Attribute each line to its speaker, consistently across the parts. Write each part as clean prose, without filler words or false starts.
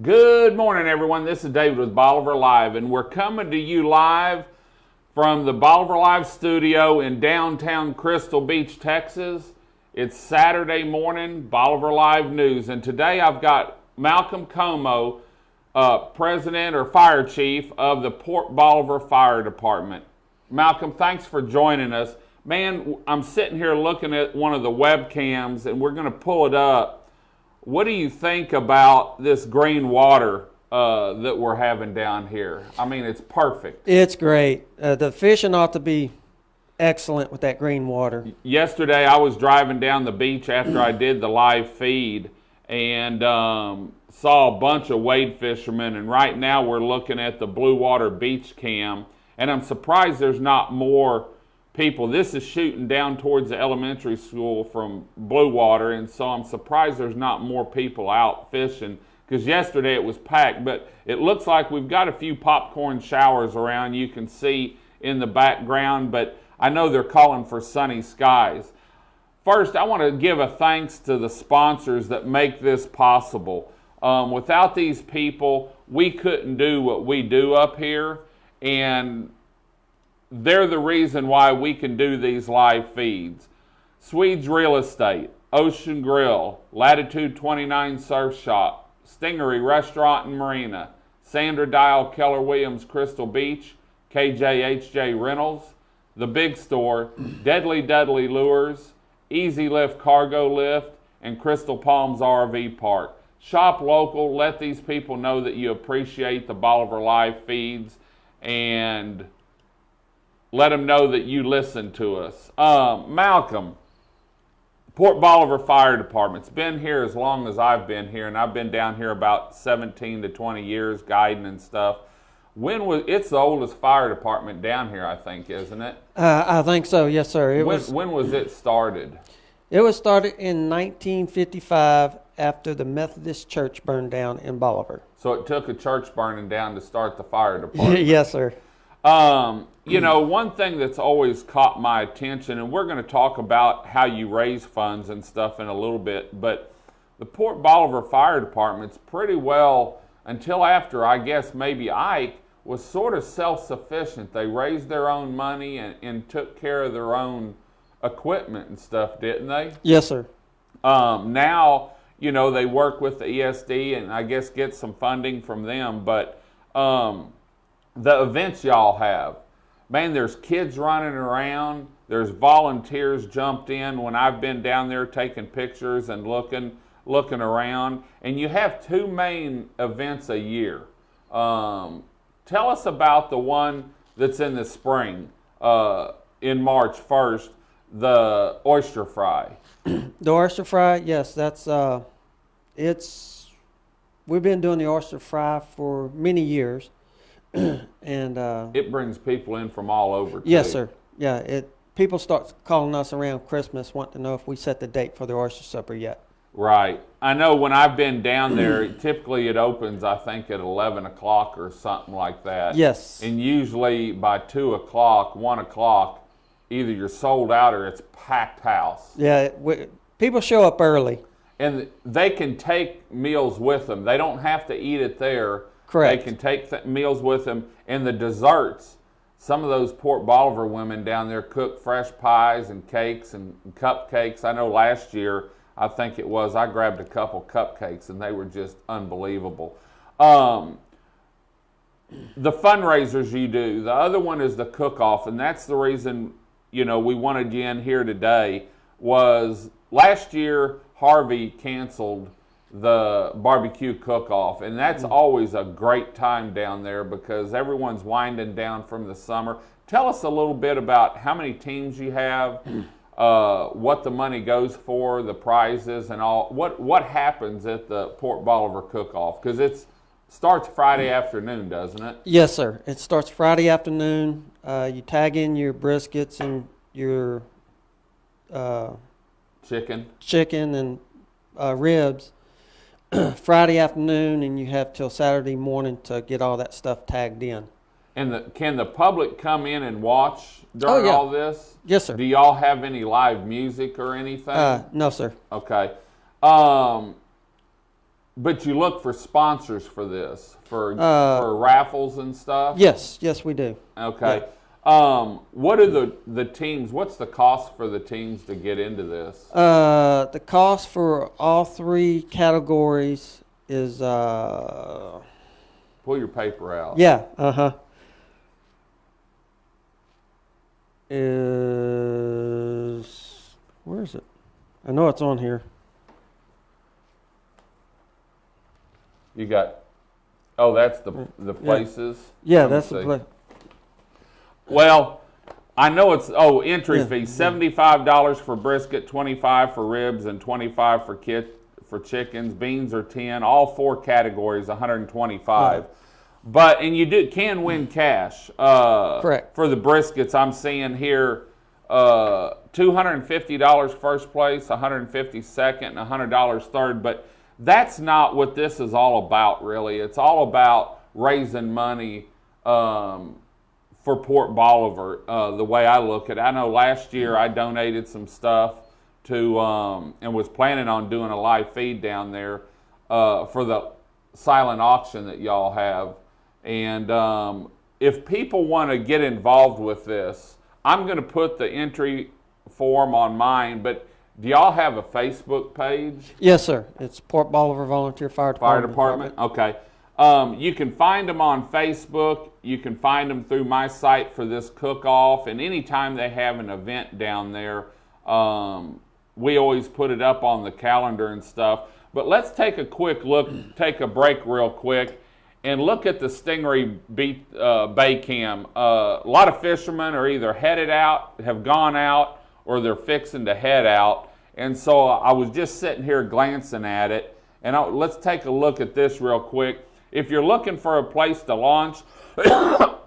Speaker 1: Good morning, everyone. This is David with Bolivar Live, and we're coming to you live from the Bolivar Live studio in downtown Crystal Beach, Texas. It's Saturday morning, Bolivar Live News, and today I've got Malcolm Comeaux, President or Fire Chief of the Port Bolivar Fire Department. Malcolm, thanks for joining us. Man, I'm sitting here looking at one of the webcams, and we're going to pull it up. What do you think about this green water that we're having down here? I mean, it's perfect.
Speaker 2: It's great. The fishing ought to be excellent with that green water.
Speaker 1: Yesterday, I was driving down the beach after I did the live feed and saw a bunch of wade fishermen. And right now, we're looking at the Blue Water Beach Cam. And I'm surprised there's not more people. This is shooting down towards the elementary school from Blue Water, and so I'm surprised there's not more people out fishing, because yesterday it was packed. But it looks like we've got a few popcorn showers around you can see in the background, but I know they're calling for sunny skies. First, I want to give a thanks to the sponsors that make this possible. Without these people, we couldn't do what we do up here, and they're the reason why we can do these live feeds. Swedes Real Estate, Ocean Grill, Latitude 29 Surf Shop, Stingery Restaurant and Marina, Sandra Dial Keller Williams Crystal Beach, KJHJ Rentals, The Big Store, Deadly Dudley Lures, Easy Lift Cargo Lift, and Crystal Palms RV Park. Shop local, let these people know that you appreciate the Bolivar live feeds, and let them know that you listen to us. Malcolm, Port Bolivar Fire Department's been here as long as I've been here, and I've been down here about 17 to 20 years guiding and stuff. It's the oldest fire department down here, I think, isn't it?
Speaker 2: I think so, yes, sir.
Speaker 1: When was it started?
Speaker 2: It was started in 1955 after the Methodist Church burned down in Bolivar.
Speaker 1: So it took a church burning down to start the fire department.
Speaker 2: Yes, sir.
Speaker 1: You know, one thing that's always caught my attention, and we're going to talk about how you raise funds and stuff in a little bit, but the Port Bolivar Fire Department's pretty well, until after, I guess, maybe Ike, was sort of self-sufficient. They raised their own money and took care of their own equipment and stuff, didn't they?
Speaker 2: Yes, sir.
Speaker 1: Now, you know, they work with the ESD and I guess get some funding from them, but the events y'all have, man, there's kids running around, there's volunteers jumped in when I've been down there taking pictures and looking around, and you have two main events a year. Tell us about the one that's in the spring, in March 1st, the Oyster Fry.
Speaker 2: The Oyster Fry, yes, that's, we've been doing the Oyster Fry for many years. And
Speaker 1: it brings people in from all over too.
Speaker 2: Yes, sir. Yeah, people start calling us around Christmas, wanting to know if we set the date for the oyster supper yet.
Speaker 1: Right. I know when I've been down there, typically it opens, I think, at 11 o'clock or something like that.
Speaker 2: Yes.
Speaker 1: And usually by 2 o'clock, 1 o'clock, either you're sold out or it's packed house.
Speaker 2: Yeah, people show up early.
Speaker 1: And they can take meals with them. They don't have to eat it there.
Speaker 2: Correct.
Speaker 1: They can take meals with them. And the desserts, some of those Port Bolivar women down there cook fresh pies and cakes and cupcakes. I know last year, I think it was, I grabbed a couple cupcakes and they were just unbelievable. The fundraisers you do, the other one is the cook-off, and that's the reason, you know, we wanted you in here today, was last year Harvey canceled the BBQ Cook-off, and that's always a great time down there because everyone's winding down from the summer. Tell us a little bit about how many teams you have, what the money goes for, the prizes, and all. What happens at the Port Bolivar Cook-off? Because it starts Friday afternoon, doesn't it?
Speaker 2: Yes, sir. It starts Friday afternoon. You tag in your briskets and your chicken and ribs Friday afternoon, and you have till Saturday morning to get all that stuff tagged in.
Speaker 1: And can the public come in and watch during all this?
Speaker 2: Yes, sir.
Speaker 1: Do y'all have any live music or anything?
Speaker 2: No, sir.
Speaker 1: Okay. But you look for sponsors for this, for raffles and stuff?
Speaker 2: Yes, we do.
Speaker 1: Okay. Yeah. What are the teams, what's the cost for the teams to get into this?
Speaker 2: The cost for all 3 categories is...
Speaker 1: Pull your paper out.
Speaker 2: Yeah, where is it? I know it's on here.
Speaker 1: You got, oh, that's the places?
Speaker 2: Yeah, that's the place.
Speaker 1: Well, I know it's, entry fee, $75 for brisket, $25 for ribs, and $25 for chickens. Beans are $10, all 4 categories, $125. Right. But, and you can win cash.
Speaker 2: Correct.
Speaker 1: For the briskets, I'm seeing here, $250 first place, $150 second, and $100 third. But that's not what this is all about, really. It's all about raising money for Port Bolivar, the way I look at it. I know last year I donated some stuff to, and was planning on doing a live feed down there for the silent auction that y'all have. And if people want to get involved with this, I'm going to put the entry form on mine, but do y'all have a Facebook page?
Speaker 2: Yes, sir. It's Port Bolivar Volunteer Fire Department.
Speaker 1: Okay. You can find them on Facebook. You can find them through my site for this cook-off. And anytime they have an event down there, we always put it up on the calendar and stuff. But let's take a quick look, take a break real quick, and look at the Stingray Bay Cam. A lot of fishermen are either headed out, have gone out, or they're fixing to head out. And so I was just sitting here glancing at it. And let's take a look at this real quick. If you're looking for a place to launch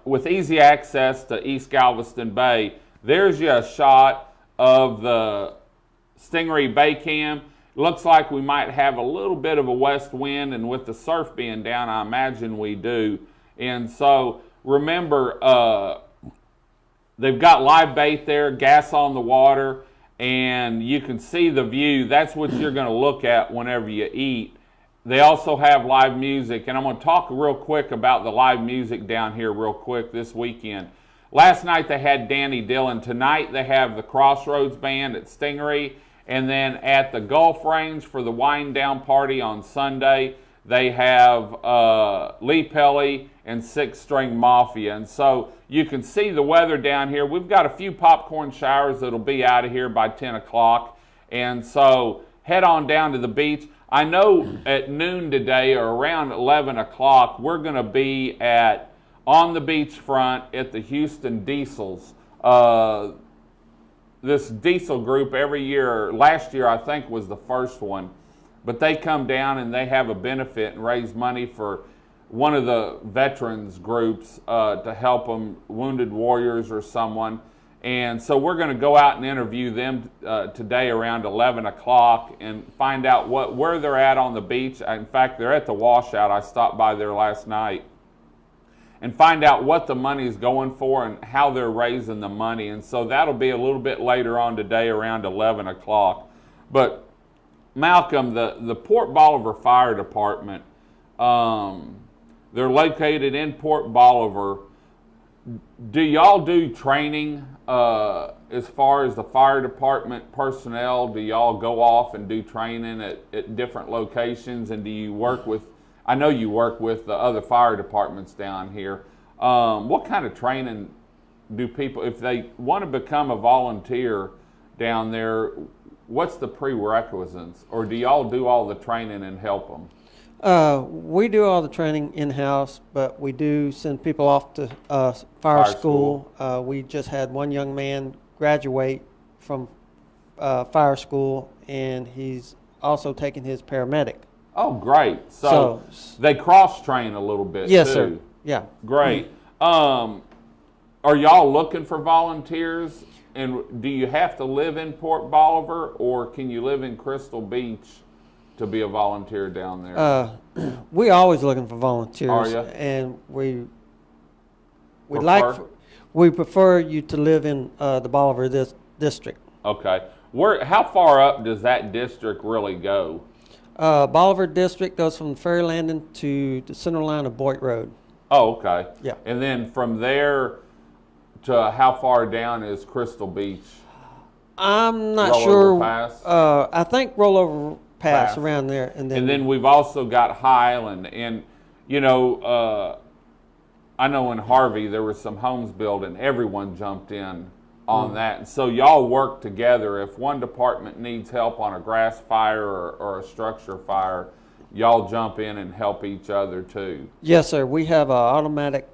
Speaker 1: with easy access to East Galveston Bay, there's you a shot of the Stingray Bay Cam. Looks like we might have a little bit of a west wind, and with the surf being down, I imagine we do. And so remember, they've got live bait there, gas on the water, and you can see the view. That's what you're going to look at whenever you eat. They also have live music, and I'm going to talk real quick about the live music down here real quick this weekend. Last night they had Danny Dillon. Tonight they have the Crossroads Band at Stingray, and then at the Gulf Range for the wind down party on Sunday, they have Lee Pelly and Six String Mafia. And so you can see the weather down here. We've got a few popcorn showers that'll be out of here by 10 o'clock. And so head on down to the beach. I know at noon today or around 11 o'clock, we're going to be on the beachfront at the Houston Diesels. This diesel group every year, last year I think was the first one, but they come down and they have a benefit and raise money for one of the veterans groups to help them, wounded warriors or someone. And so we're going to go out and interview them today around 11 o'clock and find out where they're at on the beach. In fact, they're at the washout. I stopped by there last night. And find out what the money is going for and how they're raising the money. And so that'll be a little bit later on today around 11 o'clock. But Malcolm, the Port Bolivar Fire Department, they're located in Port Bolivar. Do y'all do training as far as the fire department personnel? Do y'all go off and do training at different locations? And do you work with, I know you work with the other fire departments down here. What kind of training do people, if they want to become a volunteer down there, what's the prerequisites? Or do y'all do all the training and help them?
Speaker 2: We do all the training in-house, but we do send people off to fire school. We just had one young man graduate from fire school, and he's also taking his paramedic.
Speaker 1: Oh, great. So they cross-train a little bit,
Speaker 2: yes,
Speaker 1: too.
Speaker 2: Sir. Yeah.
Speaker 1: Great. Are y'all looking for volunteers? And do you have to live in Port Bolivar, or can you live in Crystal Beach to be a volunteer down there?
Speaker 2: We always looking for volunteers.
Speaker 1: Are you?
Speaker 2: And we prefer you to live in the Bolivar district.
Speaker 1: Okay. How far up does that district really go?
Speaker 2: Bolivar District goes from the ferry landing to the center line of Boyd Road.
Speaker 1: Oh, okay.
Speaker 2: Yeah.
Speaker 1: And then from there to how far down is Crystal Beach?
Speaker 2: I'm not
Speaker 1: Rollover
Speaker 2: sure.
Speaker 1: Pass?
Speaker 2: I think Rollover Pass
Speaker 1: Pass.
Speaker 2: around there, and then
Speaker 1: we've also got Highland, and you know, I know in Harvey there was some homes built, and everyone jumped in on that. And so y'all work together. If one department needs help on a grass fire or a structure fire, y'all jump in and help each other too.
Speaker 2: Yes, sir. We have automatic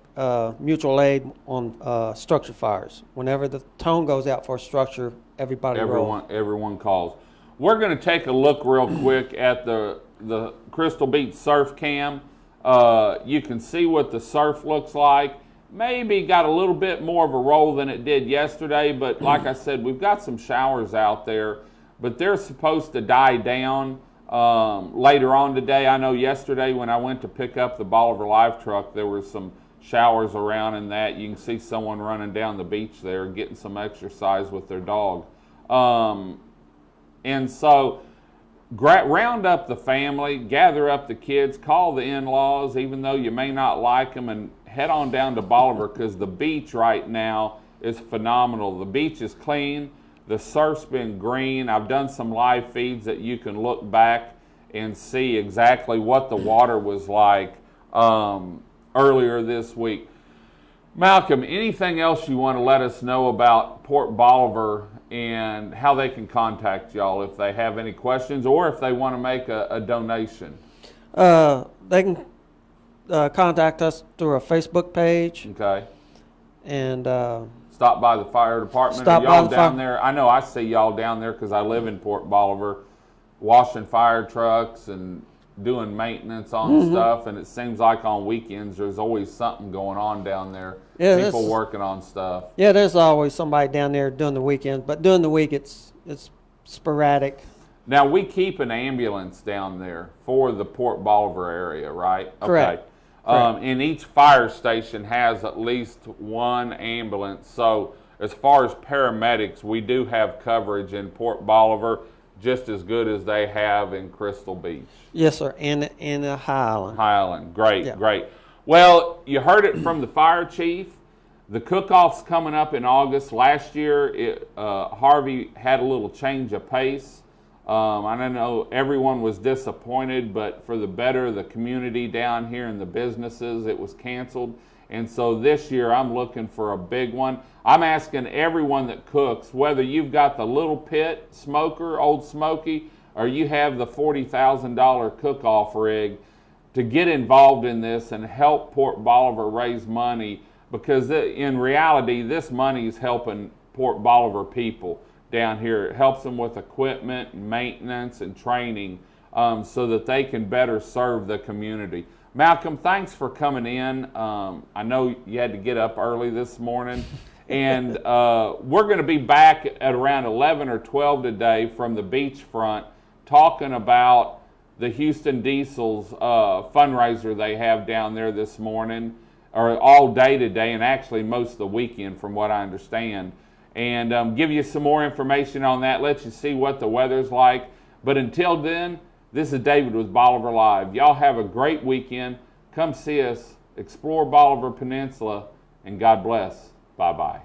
Speaker 2: mutual aid on structure fires. Whenever the tone goes out for a structure, everybody rolls.
Speaker 1: Everyone calls. We're going to take a look real quick at the Crystal Beach surf cam. You can see what the surf looks like. Maybe got a little bit more of a roll than it did yesterday, but like I said, we've got some showers out there, but they're supposed to die down later on today. I know yesterday when I went to pick up the Bolivar Live truck, there were some showers around in that. You can see someone running down the beach there getting some exercise with their dog. And so round up the family, gather up the kids, call the in-laws, even though you may not like them, and head on down to Bolivar because the beach right now is phenomenal. The beach is clean. The surf's been green. I've done some live feeds that you can look back and see exactly what the water was like earlier this week. Malcolm, anything else you want to let us know about Port Bolivar and how they can contact y'all if they have any questions or if they want to make a donation?
Speaker 2: They can contact us through our Facebook page.
Speaker 1: Okay.
Speaker 2: And
Speaker 1: stop by the fire department. Are y'all down there? I know I see y'all down there because I live in Port Bolivar, washing fire trucks and doing maintenance on stuff, and it seems like on weekends there's always something going on down there. Yeah, people working on stuff.
Speaker 2: Yeah, there's always somebody down there during the weekend, but during the week it's sporadic.
Speaker 1: Now we keep an ambulance down there for the Port Bolivar area, right?
Speaker 2: Correct.
Speaker 1: Okay. And each fire station has at least one ambulance. So as far as paramedics, we do have coverage in Port Bolivar, just as good as they have in Crystal Beach.
Speaker 2: Yes, sir, and Highland.
Speaker 1: Highland, great, great. Well, you heard it from the fire chief. The cook-off's coming up in August. Last year, Harvey had a little change of pace. I know everyone was disappointed, but for the better of the community down here and the businesses, it was canceled. And so this year, I'm looking for a big one. I'm asking everyone that cooks, whether you've got the little pit smoker, Old Smoky, or you have the $40,000 cook-off rig, to get involved in this and help Port Bolivar raise money, because in reality, this money is helping Port Bolivar people down here. It helps them with equipment, maintenance, and training so that they can better serve the community. Malcolm, thanks for coming in. I know you had to get up early this morning. And we're going to be back at around 11 or 12 today from the Beachfront talking about the Houston Diesel's fundraiser they have down there this morning, or all day today, and actually most of the weekend from what I understand. And give you some more information on that, let you see what the weather's like. But until then, this is David with Bolivar Live. Y'all have a great weekend. Come see us, explore Bolivar Peninsula, and God bless. Bye-bye.